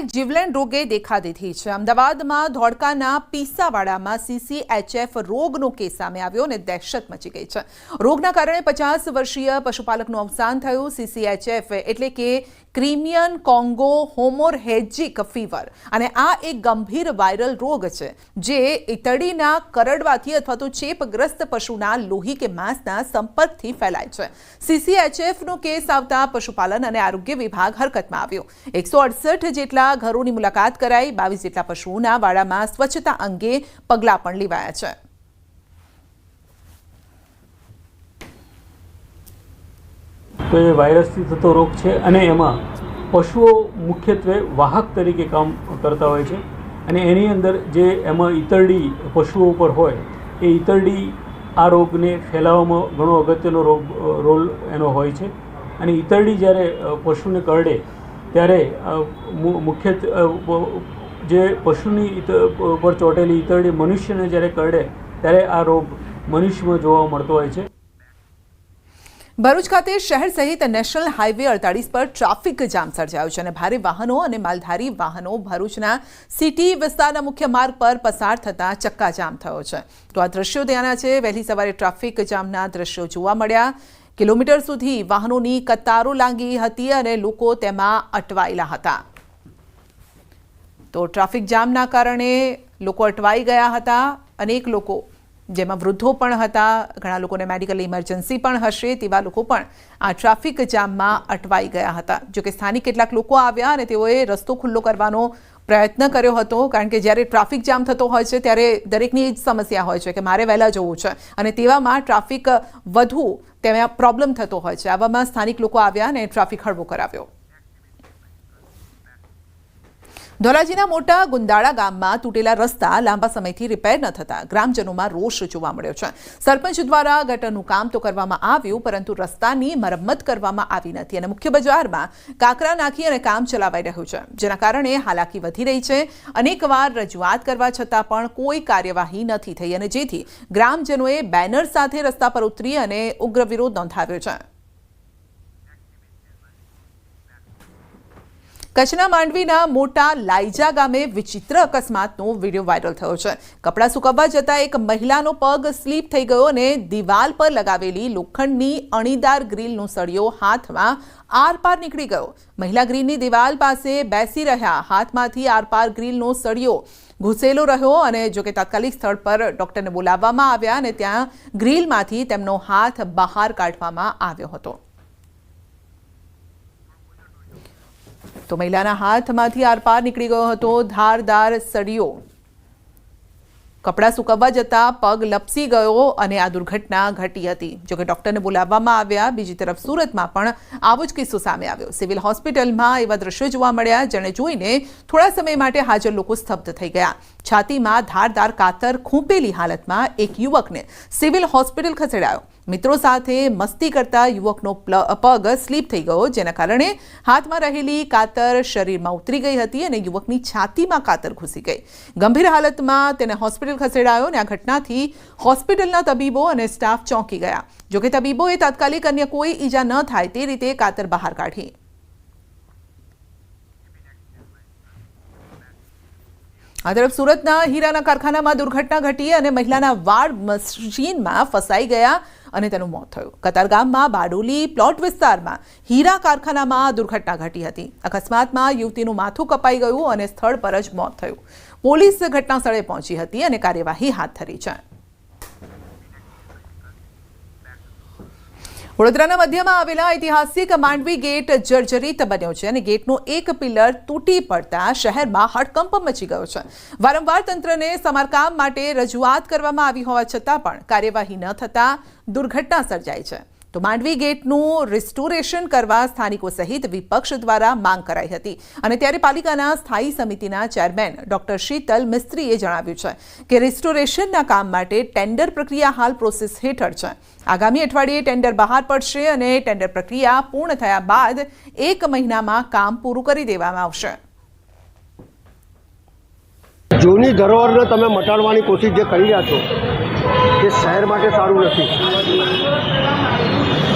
એક જીવલેણ રોગે દેખા દીધી છે। અમદાવાદમાં ધોળકાના પીસાવાડામાં CCHF રોગનો કેસ સામે આવ્યો અને દહેશત મચી ગઈ છે। રોગના કારણે 50 વર્ષીય પશુપાલકનું અવસાન થયું। CCHF એટલે કે ક્રિમિયન કોંગો હોમોરેજિક ફીવર અને આ એક ગંભીર વાયરલ રોગ છે જે ઈતળીના કરડવાથી અથવા તો ચેપગ્રસ્ત પશુના લોહી કે માંસના સંપર્કથી ફેલાય છે। CCHFનો કેસ આવતા પશુપાલન અને આરોગ્ય વિભાગ હરકતમાં આવ્યો। 168 જેટલા ઘરોની મુલાકાત કરાઈ। 22 જેટલા પશુઓના વાડામાં સ્વચ્છતા અંગે પગલાં પણ લેવાયા છે। तो ये वायरसથી થતો રોગ છે અને એમાં પશુઓ મુખ્યત્વે વાહક તરીકે કામ કરતા હોય છે અને એની અંદર જે એમાં ઈતરડી પશુઓ ઉપર હોય એ ઈતરડી આ રોગને ફેલાવવામાં ઘણો અગત્યનો રોલ એનો હોય છે અને ઈતરડી જ્યારે પશુને કરડે ત્યારે મુખ્યત્વે જે પશુની ઉપર ચોંટેલી ઈતરડી મનુષ્યને જ્યારે કરડે ત્યારે આ રોગ મનુષ્યમાં જોવા મળતો હોય છે। ભરૂચ ખાતે શહેર સહિત નેશનલ હાઈવે 48 પર ટ્રાફિક જામ સર્જાયો છે અને ભારે વાહનો અને માલધારી વાહનો ભરૂચના સિટી વિસ્તારના મુખ્ય માર્ગ પર પસાર થતા ચક્કાજામ થયો છે। તો આ દ્રશ્યો ત્યાંના છે। વહેલી સવારે ટ્રાફિક જામના દ્રશ્યો જોવા મળ્યા। કિલોમીટર સુધી વાહનોની કતારો લાગી હતી અને લોકો તેમાં અટવાયેલા હતા। તો ટ્રાફિક જામના કારણે લોકો અટવાઈ ગયા હતા। અનેક લોકો જેમાં વૃદ્ધો પણ હતા, ઘણા લોકોને મેડિકલ ઇમરજન્સી પણ હશે તેવા લોકો પણ આ ટ્રાફિક જામમાં અટવાઈ ગયા હતા। જોકે સ્થાનિક કેટલાક લોકો આવ્યા અને તેઓએ રસ્તો ખુલ્લો કરવાનો પ્રયત્ન કર્યો હતો, કારણ કે જ્યારે ટ્રાફિક જામ થતો હોય છે ત્યારે દરેકની જ સમસ્યા હોય છે કે મારે વહેલા જવું છે અને તેવામાં ટ્રાફિક વધુ તેમાં પ્રોબ્લેમ થતો હોય છે। આવામાં સ્થાનિક લોકો આવ્યા અને ટ્રાફિક હળવો કરાવ્યો। ધોરાજીના મોટા ગુંદાળા ગામમાં તૂટેલા રસ્તા લાંબા સમયથી રિપેર ન થતા ગ્રામજનોમાં રોષ જોવા મળ્યો છે। સરપંચ દ્વારા ગટરનું કામ તો કરવામાં આવ્યું, પરંતુ રસ્તાની મરમ્મત કરવામાં આવી નથી અને મુખ્ય બજારમાં કાંકરા નાખી અને કામ ચલાવાઈ રહ્યું છે, જેના કારણે હાલાકી વધી રહી છે। અનેકવાર રજૂઆત કરવા છતાં પણ કોઈ કાર્યવાહી નથી થઈ અને જેથી ગ્રામજનોએ બેનર સાથે રસ્તા પર ઉતરી અને ઉગ્ર વિરોધ નોંધાવ્યો છે। કચ્છના માંડવીના મોટા લાઈજા ગામે વિચિત્ર અકસ્માતનો વિડીયો વાયરલ થયો છે। કપડાં સુકવવા જતાં એક મહિલાનો પગ સ્લીપ થઈ ગયો અને દિવાલ પર લગાવેલી લોખંડની અણીદાર ગ્રીલનો સળિયો હાથમાં આરપાર નીકળી ગયો। મહિલા ગ્રીલની દિવાલ પાસે બેસી રહ્યા, હાથમાંથી આરપાર ગ્રીલનો સળિયો ઘૂસેલો રહ્યો અને જોકે તાત્કાલિક સ્થળ પર ડોક્ટરને બોલાવવામાં આવ્યા અને ત્યાં ગ્રીલમાંથી તેમનો હાથ બહાર કાઢવામાં આવ્યો હતો। તો મહિલાના હાથમાંથી આરપાર નીકળી ગયો હતો ધારદાર સળિયો। કપડાં સુકવવા જતાં પગ લપસી ગયો અને આ દુર્ઘટના ઘટી હતી। જોકે ડોક્ટરને બોલાવવામાં આવ્યા। બીજી તરફ સુરતમાં પણ આવો જ કિસ્સો સામે આવ્યો। સિવિલ હોસ્પિટલમાં એવા દ્રશ્યો જોવા મળ્યા જેને જોઈને થોડા સમય માટે હાજર લોકો સ્તબ્ધ થઈ ગયા। છાતીમાં ધારદાર કાતર ખૂંપેલી હાલતમાં એક યુવકને સિવિલ હોસ્પિટલ ખસેડાયો। મિત્રો સાથે મસ્તી કરતા યુવકનો પગ સ્લીપ થઈ ગયો, જેના કારણે હાથમાં રહેલી કાતર શરીરમાં ઉતરી ગઈ હતી અને યુવકની છાતીમાં કાતર ઘૂસી ગઈ। ગંભીર હાલતમાં તેને હોસ્પિટલ ખસેડાયો અને આ ઘટનાથી હોસ્પિટલના તબીબો અને સ્ટાફ ચોંકી ગયા। જોકે તબીબોએ તાત્કાલિક અન્ય કોઈ ઈજા ન થાય તે રીતે કાતર બહાર કાઢી। આ તરફ સુરતના હીરાના કારખાનામાં દુર્ઘટના ઘટી અને મહિલાના વાળ મશીનમાં ફસાઈ ગયા અને તેનું મોત થયું। કતારગામમાં બારડોલી પ્લોટ વિસ્તારમાં હીરા કારખાનામાં દુર્ઘટના ઘટી હતી। અકસ્માતમાં યુવતીનું માથું કપાઈ ગયું અને સ્થળ પર જ મોત થયું। પોલીસ ઘટના સ્થળે પહોંચી હતી અને કાર્યવાહી હાથ ધરી છે। વડોદરાના મધ્યમાં આવેલા ઐતિહાસિક માંડવી ગેટ જર્જરિત બન્યો છે અને ગેટનો એક પિલર તૂટી પડતા શહેરમાં હડકંપ મચી ગયો છે। વારંવાર તંત્રને સમારકામ માટે રજૂઆત કરવામાં આવી હોવા છતાં પણ કાર્યવાહી ન થતા દુર્ઘટના સર્જાઈ છે। તો માંડવી ગેટનું રિસ્ટોરેશન કરવા સ્થાનિકો સહિત વિપક્ષ દ્વારા માંગ કરાઈ હતી અને ત્યારે પાલિકાના સ્થાયી સમિતિના ચેરમેન ડોક્ટર શીતલ મિસ્ત્રીએ જણાવ્યું છે કે રિસ્ટોરેશનના કામ માટે ટેન્ડર પ્રક્રિયા હાલ પ્રોસેસ હેઠળ છે। આગામી અઠવાડિયે ટેન્ડર બહાર પડશે અને ટેન્ડર પ્રક્રિયા પૂર્ણ થયા બાદ 1 મહિનામાં કામ પૂરું કરી દેવામાં આવશે। જૂની ધરોહરને તમે મટાડવાની કોશિશ જે કરી રહ્યા છો તે શહેર માટે સારું નથી।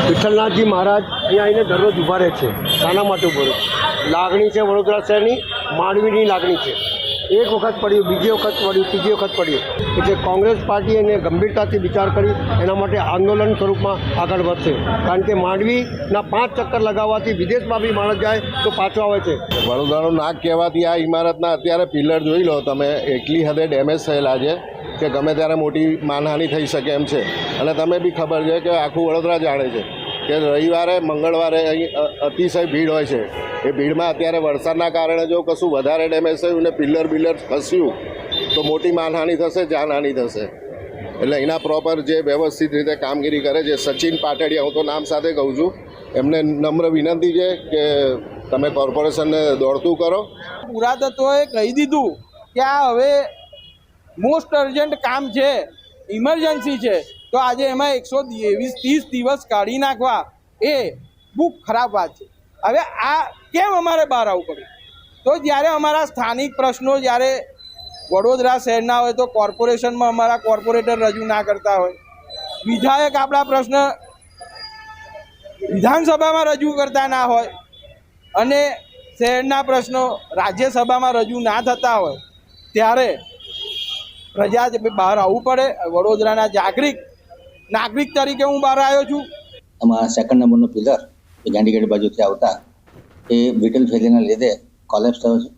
વિઠ્ઠલનાથજી મહારાજ અહીંયા આવીને દરરોજ ઊભા રહે છે, શાના માટે ઊભો રહે? લાગણી છે વડોદરા શહેરની માંડવીની લાગણી છે. એક વખત પડ્યું, બીજી વખત પડ્યું, ત્રીજી વખત પડ્યું, એટલે કોંગ્રેસ પાર્ટી એને ગંભીરતાથી વિચાર કરી એના માટે આંદોલન સ્વરૂપમાં આગળ વધશે. કારણ કે માંડવીના 5 ચક્કર લગાવવાથી વિદેશમાં બી માણસ જાય તો પાછો આવે છે. વડોદરાનું નાક કહેવાથી આ ઇમારતના અત્યારે પિલ્લર જોઈ લો તમે, એટલી હદે ડેમેજ થયેલા છે કે ગમે ત્યારે મોટી માનહાનિ થઈ શકે એમ છે. અને તમે બી ખબર છે કે આખું વડોદરા જાણે છે કે રવિવારે મંગળવારે અહીં અતિશય ભીડ હોય છે. એ ભીડમાં અત્યારે વરસાદના કારણે જો કશું વધારે ડેમેજ થયું ને પિલ્લર ખસ્યું તો મોટી માનહાનિ થશે, જાનહાનિ થશે. એટલે એના પ્રોપર જે વ્યવસ્થિત રીતે કામગીરી કરે છે સચિન પાટડિયા, હું તો નામ સાથે કહું છું, એમને નમ્ર વિનંતી છે કે તમે કોર્પોરેશનને દોડતું કરો. પુરાતત્વએ કહી દીધું કે આ હવે મોસ્ટ અર્જન્ટ કામ છે, ઇમરજન્સી છે, તો આજે એમાં 130 દિવસ કાઢી નાખવા એ બહુ ખરાબ વાત છે. હવે આ કેમ અમારે બહાર આવવું પડ્યું? તો જ્યારે અમારા સ્થાનિક પ્રશ્નો જ્યારે વડોદરા શહેરના હોય તો કોર્પોરેશનમાં અમારા કોર્પોરેટર રજૂ ના કરતા હોય, વિધાયક આપણા પ્રશ્ન વિધાનસભામાં રજૂ કરતા ના હોય અને શહેરના પ્રશ્નો રાજ્યસભામાં રજૂ ના થતા હોય, ત્યારે પ્રજા બહાર આવવું પડે. વડોદરાના જાગૃત નાગરિક તરીકે હું બહાર આવ્યો છું. આમાં 2nd નંબરનો પિલર એ ગાંધીગેટ બાજુથી આવતા એ બ્રિટલ ફેલિયરના લીધે કોલેપ્સ થયો છે.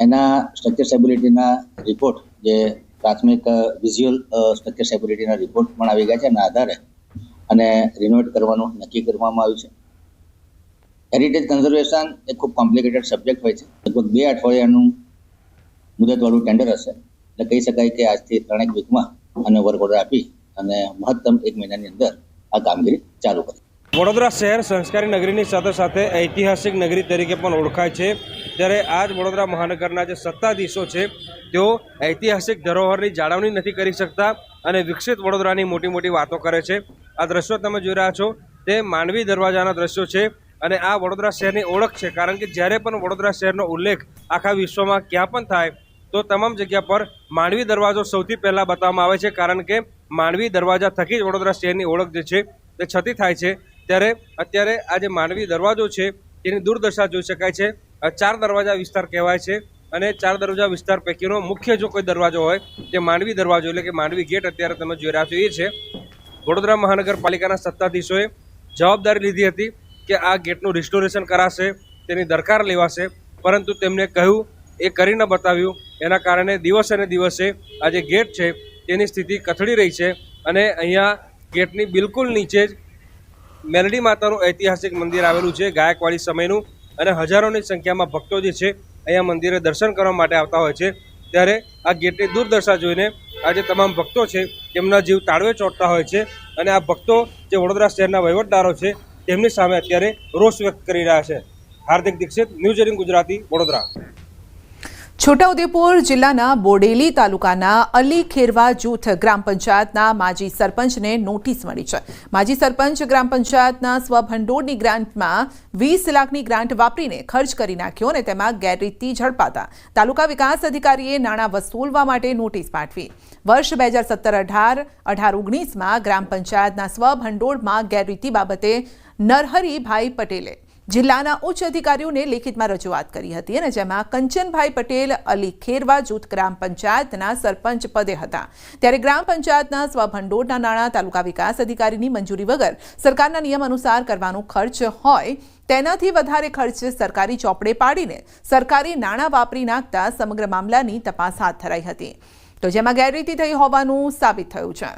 એના સ્ટ્રક્ચર સ્ટેબિલિટીના રિપોર્ટ, જે પ્રાથમિક વિઝ્યુઅલ સ્ટ્રક્ચર સ્ટેબિલિટીના રિપોર્ટ પણ આવી ગયા છે, એના આધારે અને રિનોવેટ કરવાનું નક્કી કરવામાં આવ્યું છે. હેરિટેજ કન્ઝર્વેશન એ ખૂબ કોમ્પ્લિકેટેડ સબ્જેક્ટ હોય છે. લગભગ 2 અઠવાડિયાનું મુદતવાળું ટેન્ડર હશે. એટલે કહી શકાય કે આજથી 3 વીકમાં અને વર્ક ઓર્ડર આપી અને મહત્તમ 1 મહિનાની અંદર આ કામગીરી ચાલુ કરી. વડોદરા શહેર સંસ્કારી નગરીની સાથે સાથે ઐતિહાસિક નગરી તરીકે પણ ઓળખાય છે. ત્યારે આજ વડોદરા મહાનગરના જે સત્તાધીશો છે તેઓ ઐતિહાસિક ધરોહરની જાળવણી નથી કરી શકતા અને વિકસિત વડોદરાની મોટી મોટી વાતો કરે છે. આ દ્રશ્યો તમે જોઈ રહ્યા છો તે માંડવી દરવાજાના દ્રશ્યો છે અને આ વડોદરા શહેરની ઓળખ છે. કારણ કે જ્યારે પણ વડોદરા શહેરનો ઉલ્લેખ આખા વિશ્વમાં ક્યાં પણ થાય તો તમામ જગ્યા પર માંડવી દરવાજો સૌથી પહેલાં બતાવવામાં આવે છે. કારણ કે માંડવી દરવાજા થકી જ વડોદરા શહેરની ઓળખ જે છે તે છતી થાય છે. ત્યારે અત્યારે આ જે માંડવી દરવાજો છે તેની દુર્દશા જોઈ શકાય છે. 4 દરવાજા વિસ્તાર કહેવાય છે અને 4 દરવાજા વિસ્તાર પૈકીનો મુખ્ય જો કોઈ દરવાજો હોય તે માંડવી દરવાજો એટલે કે માંડવી ગેટ અત્યારે તમે જોઈ રહ્યા છો એ છે. વડોદરા મહાનગરપાલિકાના સત્તાધીશોએ જવાબદારી લીધી હતી કે આ ગેટનું રિસ્ટોરેશન કરાશે, તેની દરકાર લેવાશે, પરંતુ તેમને કહ્યું એ કરી ન બતાવ્યું. એના કારણે દિવસે ને દિવસે આ જે ગેટ છે તેની સ્થિતિ કથળી રહી છે અને અહીંયા ગેટની બિલકુલ નીચે જ મેલડી માતાનું ઐતિહાસિક મંદિર આવેલું છે, ગાયકવાડી સમયનું, અને હજારોની સંખ્યામાં ભક્તો જે છે અહીંયા મંદિરે દર્શન કરવા માટે આવતા હોય છે. ત્યારે આ ગેટની દુર્દશા જોઈને આજે તમામ ભક્તો છે તેમના જીવ તાળવે ચોંટતા હોય છે અને આ ભક્તો જે વડોદરા શહેરના વહીવટદારો છે તેમની સામે અત્યારે રોષ વ્યક્ત કરી રહ્યા છે. હાર્દિક દીક્ષિત, ન્યૂઝ 18 ગુજરાતી, વડોદરા. છોટાઉદેપુર જિલ્લાના બોડેલી તાલુકાના અલી ખેરવા જૂથ ગ્રામ પંચાયતના માજી સરપંચને નોટિસ મળી છે. માજી સરપંચ ગ્રામ પંચાયતના સ્વભંડોળની ગ્રાન્ટમાં 20 લાખની ગ્રાન્ટ વાપરીને ખર્ચ કરી નાખ્યો અને તેમાં ગેરરીતિ ઝડપાતા તાલુકા વિકાસ અધિકારીએ નાણાં વસૂલવા માટે નોટિસ પાઠવી. વર્ષ 2017-18, 18-19માં ગ્રામ પંચાયતના સ્વભંડોળમાં ગેરરીતિ બાબતે નરહરીભાઈ પટેલે જિલ્લાના ઉચ્ચ અધિકારીઓને લેખિતમાં રજૂઆત કરી હતી અને જેમાં કંચનભાઈ પટેલ અલી ખેરવા જૂથ ગ્રામ પંચાયતના સરપંચ પદે હતા. ત્યારે ગ્રામ પંચાયતના સ્વભંડોળના નાણાં તાલુકા વિકાસ અધિકારીની મંજૂરી વગર સરકારના નિયમ અનુસાર કરવાનો ખર્ચ હોય તેનાથી વધારે ખર્ચ સરકારી ચોપડે પાડીને સરકારી નાણાં વાપરી નાખતા સમગ્ર મામલાની તપાસ હાથ ધરાઈ હતી, તો જેમાં ગેરરીતિ થઈ હોવાનું સાબિત થયું છે.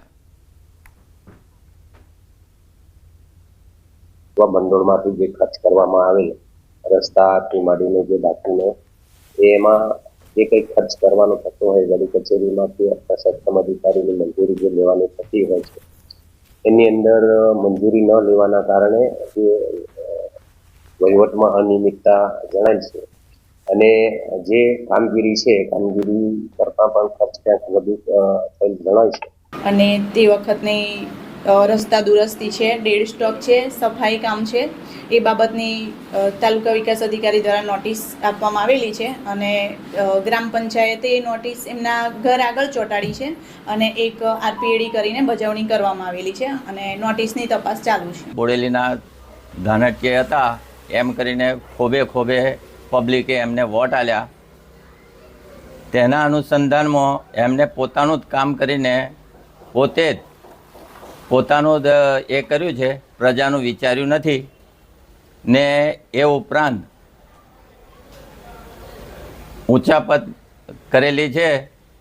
ભંડોળમાંથી જે ખર્ચ કરવામાં આવેલ રસ્તાથી માંડીને જે બાકીનો એમાં જે કંઈ ખર્ચ કરવાનો થતો હોય વડી કચેરીમાંથી અથવા સક્ષમ અધિકારીની મંજૂરી જે લેવાની થતી હોય છે એની અંદર મંજૂરી ન લેવાના કારણે જે વહીવટમાં અનિયમિતતા જણાય છે અને જે કામગીરી છે કામગીરી કરતાં પણ ખર્ચ ક્યાંક વધુ થયેલ જણાય છે. અને તે વખતની રસ્તા દુરસ્તી છે, ડેડ સ્ટોક છે, સફાઈ કામ છે, એ બાબતની તાલુકા વિકાસ અધિકારી દ્વારા નોટિસ આપવામાં આવેલી છે અને ગ્રામ પંચાયતે નોટિસ એમના ઘર આગળ ચોંટાડી છે અને એક આરપીએડી કરીને બજાવણી કરવામાં આવેલી છે અને નોટિસની તપાસ ચાલુ છે. બોડેલીના ધાનાટ્ય હતા એમ કરીને ખોબે પબ્લિકે એમને વોટ આલ્યા, તેના અનુસંધાનમાં એમને પોતાનું જ કામ કરીને પોતે જ પોતાનું જ એ કર્યું છે, પ્રજાનું વિચાર્યું નથી. ને એ ઉપરાંત ઊંચાપત કરેલી છે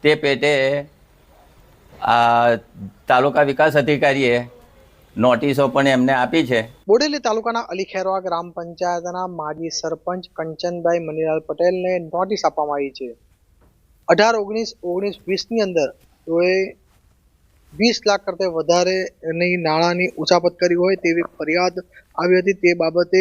તે પેટે આ તાલુકા વિકાસ અધિકારીએ નોટિસો પણ એમને આપી છે. બોડેલી તાલુકાના અલીખેરવા ગ્રામ પંચાયતના માજી સરપંચ કંચનભાઈ મનીલાલ પટેલને નોટિસ આપવામાં આવી છે. 18-19-20ની અંદર તેઓએ 20 લાખ કરતાં વધારેની નાણાંની ઉચાપત કરી હોય તેવી ફરિયાદ આવી હતી. તે બાબતે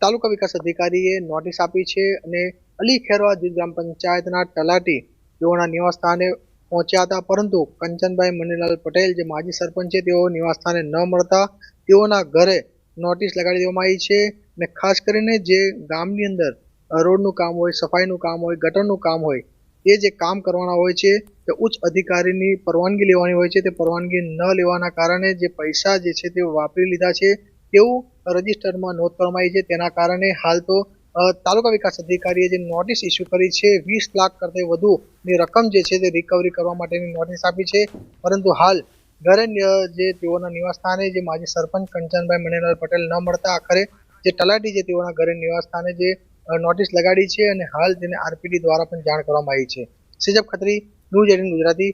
તાલુકા વિકાસ અધિકારીએ નોટિસ આપી છે અને અલીખેરવા ગ્રામ પંચાયતના તલાટી તેઓના નિવાસ સ્થાને પહોંચ્યા હતા, પરંતુ કંચનભાઈ મનીલાલ પટેલ જે માજી સરપંચ છે તેઓ નિવાસ સ્થાને ન મળતા તેઓના ઘરે નોટિસ લગાડી દેવામાં આવી છે. અને ખાસ કરીને જે ગામની અંદર રોડનું કામ હોય, સફાઈનું કામ હોય, ગટરનું કામ હોય, એ જે કામ કરવાના હોય છે તે ઉચ્ચ અધિકારીની પરવાનગી લેવાની હોય છે. તે પરવાનગી ન લેવાના કારણે જે પૈસા જે છે તે વાપરી લીધા છે તેવું રજિસ્ટરમાં નોંધ કરવામાં આવી છે. તેના કારણે હાલ તો તાલુકા વિકાસ અધિકારીએ જે નોટિસ ઇસ્યુ કરી છે, 20 લાખ કરતાં વધુની રકમ જે છે તે રિકવરી કરવા માટેની નોટિસ આપી છે. પરંતુ હાલ ઘરે જે તેઓના નિવાસ સ્થાને જે માજી સરપંચ કંચનભાઈ મનીલાલ પટેલ ન મળતા આખરે જે તલાટી છે તેઓના ઘરે નિવાસ સ્થાને જે નોટિસ લગાડી છે અને હાલ તેને આરપીડી દ્વારા પણ જાણ કરવામાં આવી છે. સિજબ ખત્રી, ન્યૂઝ 18 ગુજરાતી,